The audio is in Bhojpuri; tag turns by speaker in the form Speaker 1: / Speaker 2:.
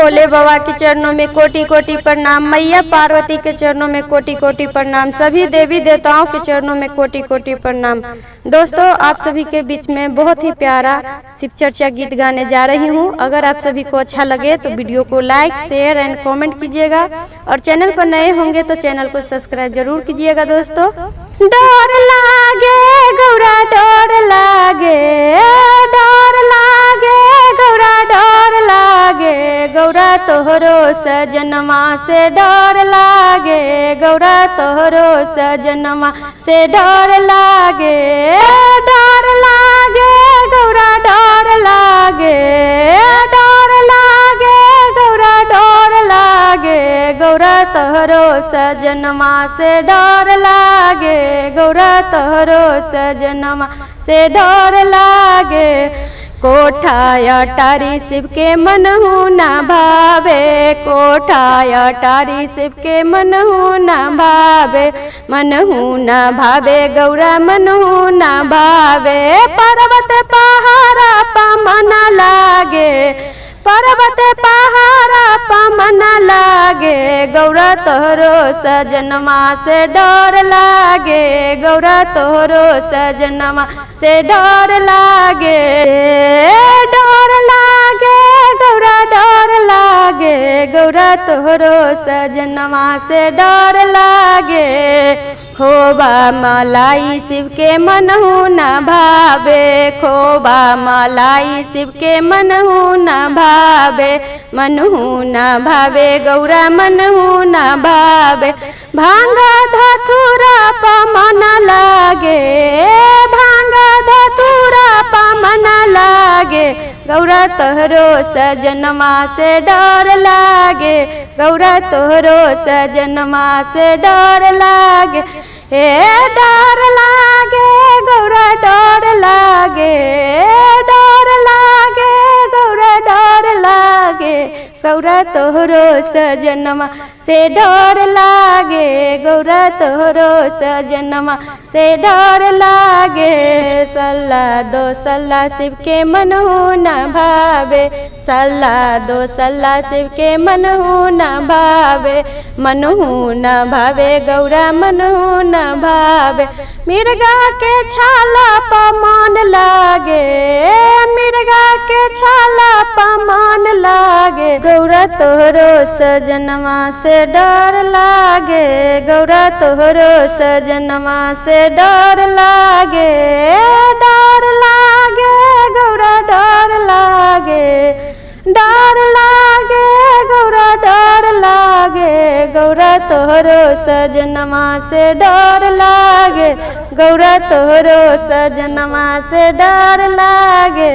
Speaker 1: भोले बाबा के चरणों में कोटि कोटि प्रणाम, मैया पार्वती के चरणों में कोटि कोटि प्रणाम, सभी देवी देवताओं के चरणों में कोटि कोटि प्रणाम। दोस्तों, आप सभी के बीच में बहुत ही प्यारा शिव चर्चा गीत गाने जा रही हूँ। अगर आप सभी को अच्छा लगे तो वीडियो को लाइक, शेयर एंड कमेंट कीजिएगा और चैनल पर नए होंगे तो चैनल को सब्सक्राइब जरूर कीजिएगा। दोस्तों, डर लागे गौरा डर लागे, डर लागे गौरा डर लागे, गौरा तोहरो सजनमा से डर लागे, गौरा तोहरो सजनमा से डर लागे, डर लागे गौरा डर लागे, डर लागे गौरा डर लागे, गौरा तोहरो सजनमा से डर लागे, गौरा तोहरो सजनमा से डर लागे। कोठा अटारी शिव के मनहु न भावे, कोठा अटारी शिव के मनहु न भावे, मनहु न भावे गौरा मनहु न भावे, पर्वत पहाड़ा पमन लागे, पर्वत पहाड़ा पमन लागे, गौरा तोहरो सजनमा से डर लागे, गौरा तोहरो सजनमा से डर लागे, डर लागे गौरा डर लागे, गौरा तोहरो सजनमा से डर लागे। खोबा मलाई शिव के मनहु न भावे, खोबा मलाई शिव के मनहु न भावे, मनहु न भावे गौरा मनहु न भावे, भांग धतूरा पमन लागे, भांग धतूरा पमन लागे, गौरा तोहरो सजनमा से डर लागे, गौरा तोहरो सजनमा से डर लागे, हे डर लागे गौरा डर लागे, डर लागे गौरा डर लागे, गौरा तोहरो सजनमा से डर लागे, गौरा तोहरो सजनमा से डर लागे। सल्ला दो सल्ला शिव के मनहु न भावे, सल्ला दो सल्ला शिव के मनहु न भावे, मनहु न भावे गौरा मनहु न भावे, मिर्गा के छाला पमान लागे, मिर्गा के छाला पमान लागे, गौरा तोहरो सजनमा से डर लागे, गौरा तोहरो सजनमा से डर लागे, डर लागे गौरा डर लागे, डर लागे गौरा डर लागे, गौरा तोहरो सजनमा से डर लागे, गौरा तोहरो सजनमा से डर लागे।